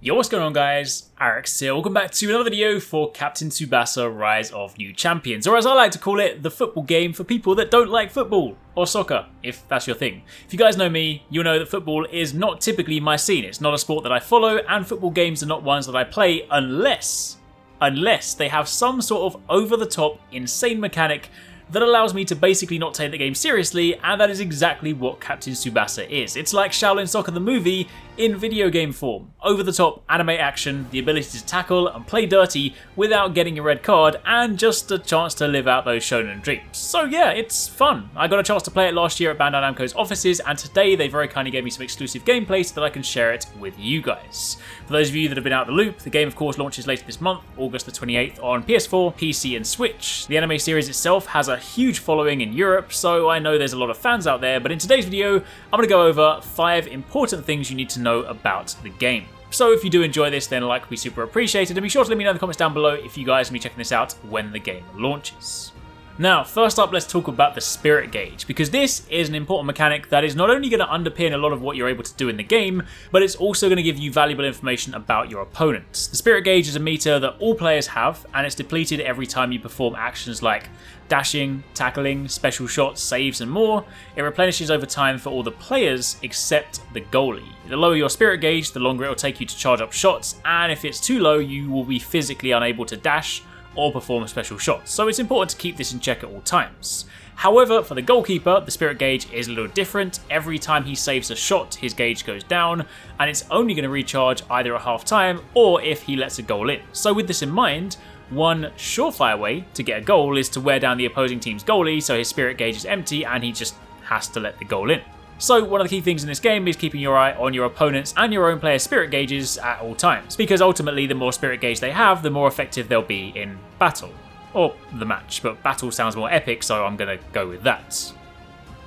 Yo, what's going on guys? Arekkz here. Welcome back to another video for Captain Tsubasa Rise of New Champions, or as I like to call it, the football game for people that don't like football, or soccer, if that's your thing. If you guys know me, you'll know that football is not typically my scene. It's not a sport that I follow, and football games are not ones that I play unless they have some sort of over-the-top, insane mechanic that allows me to basically not take the game seriously, and that is exactly what Captain Tsubasa is. It's like Shaolin Soccer the movie in video game form. Over-the-top anime action, the ability to tackle and play dirty without getting a red card, and just a chance to live out those shonen dreams. So yeah, it's fun. I got a chance to play it last year at Bandai Namco's offices, and today they very kindly gave me some exclusive gameplay so that I can share it with you guys. For those of you that have been out of the loop, the game of course launches later this month, August the 28th on PS4, PC and Switch. The anime series itself has a huge following in Europe, so I know there's a lot of fans out there, but in today's video, I'm going to go over 5 important things you need to know about the game. So if you do enjoy this, then a like would be super appreciated, and be sure to let me know in the comments down below if you guys will be checking this out when the game launches. Now, first up, let's talk about the spirit gauge, because this is an important mechanic that is not only going to underpin a lot of what you're able to do in the game, but it's also going to give you valuable information about your opponents. The spirit gauge is a meter that all players have, and it's depleted every time you perform actions like dashing, tackling, special shots, saves and more. It replenishes over time for all the players except the goalie. The lower your spirit gauge, the longer it will take you to charge up shots, and if it's too low, you will be physically unable to dash or perform special shots, so it's important to keep this in check at all times. However, for the goalkeeper, the spirit gauge is a little different. Every time he saves a shot, his gauge goes down, and it's only going to recharge either at half time or if he lets a goal in. So with this in mind, one surefire way to get a goal is to wear down the opposing team's goalie so his spirit gauge is empty and he just has to let the goal in. So one of the key things in this game is keeping your eye on your opponents and your own player's spirit gauges at all times, because ultimately the more spirit gauge they have, the more effective they'll be in battle. Or the match, but battle sounds more epic, so I'm going to go with that.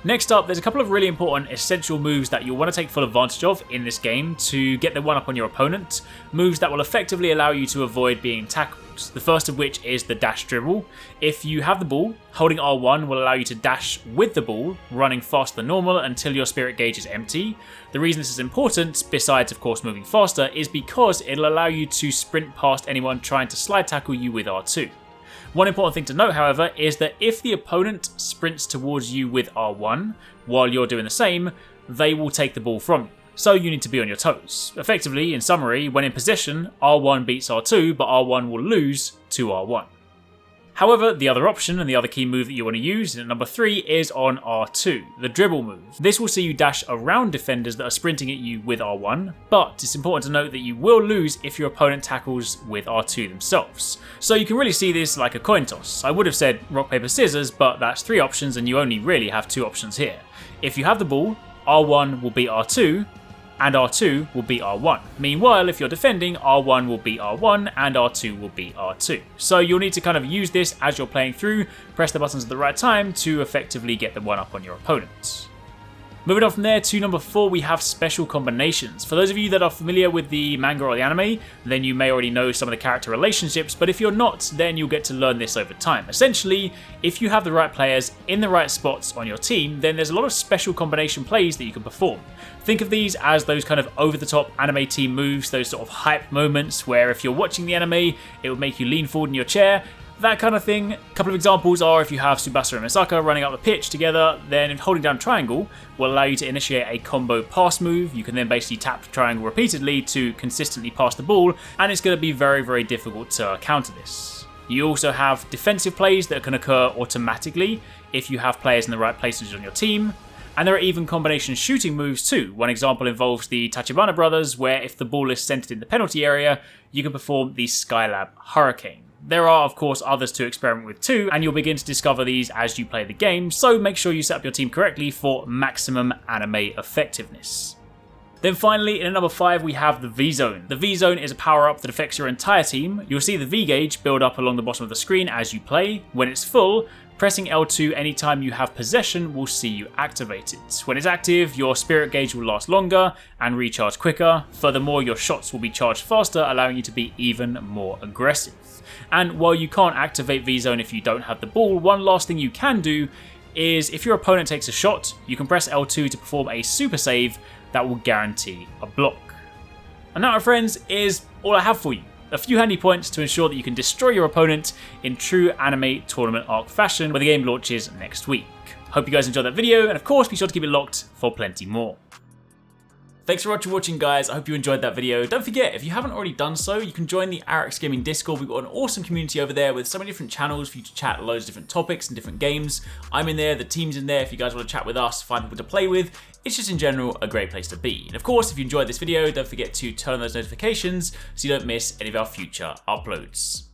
Next up, there's a couple of really important essential moves that you'll want to take full advantage of in this game to get the one up on your opponent, moves that will effectively allow you to avoid being tackled. The first of which is the dash dribble. If you have the ball, holding R1 will allow you to dash with the ball, running faster than normal until your spirit gauge is empty. The reason this is important, besides of course moving faster, is because it'll allow you to sprint past anyone trying to slide tackle you with R2. One important thing to note, however, is that if the opponent sprints towards you with R1 while you're doing the same, they will take the ball from you. So you need to be on your toes. Effectively, in summary, when in possession, R1 beats R2, but R1 will lose to R1. However, the other option and the other key move that you want to use at number 3 is on R2, the dribble move. This will see you dash around defenders that are sprinting at you with R1, but it's important to note that you will lose if your opponent tackles with R2 themselves. So you can really see this like a coin toss. I would have said rock, paper, scissors, but that's 3 options and you only really have 2 options here. If you have the ball, R1 will beat R2, and R2 will beat R1. Meanwhile, if you're defending, R1 will beat R1 and R2 will beat R2. So you'll need to kind of use this as you're playing through, press the buttons at the right time to effectively get the one up on your opponent. Moving on from there to number 4, we have special combinations. For those of you that are familiar with the manga or the anime, then you may already know some of the character relationships, but if you're not, then you'll get to learn this over time. Essentially, if you have the right players in the right spots on your team, then there's a lot of special combination plays that you can perform. Think of these as those kind of over-the-top anime team moves, those sort of hype moments where if you're watching the anime, it will make you lean forward in your chair, that kind of thing. A couple of examples are if you have Tsubasa and Misaka running up the pitch together, then holding down triangle will allow you to initiate a combo pass move. You can then basically tap triangle repeatedly to consistently pass the ball, and it's going to be very, very difficult to counter this. You also have defensive plays that can occur automatically if you have players in the right places on your team. And there are even combination shooting moves too. One example involves the Tachibana brothers, where if the ball is centered in the penalty area, you can perform the Skylab Hurricane. There are of course others to experiment with too, and you'll begin to discover these as you play the game, so make sure you set up your team correctly for maximum anime effectiveness. Then finally, in at number 5, we have the VZone. The VZone is a power-up that affects your entire team. You'll see the V gauge build up along the bottom of the screen as you play. When it's full, pressing L2 anytime you have possession will see you activate it. When it's active, your spirit gauge will last longer and recharge quicker. Furthermore, your shots will be charged faster, allowing you to be even more aggressive. And while you can't activate VZone if you don't have the ball, one last thing you can do is if your opponent takes a shot, you can press L2 to perform a super save that will guarantee a block. And that, my friends, is all I have for you. A few handy points to ensure that you can destroy your opponent in true anime tournament arc fashion when the game launches next week. Hope you guys enjoyed that video, and of course be sure to keep it locked for plenty more. Thanks so much for watching, guys. I hope you enjoyed that video. Don't forget, if you haven't already done so, you can join the Arekkz Gaming Discord. We've got an awesome community over there with so many different channels for you to chat loads of different topics and different games. I'm in there, the team's in there if you guys want to chat with us, find people to play with. It's just in general a great place to be. And of course, if you enjoyed this video, don't forget to turn on those notifications so you don't miss any of our future uploads.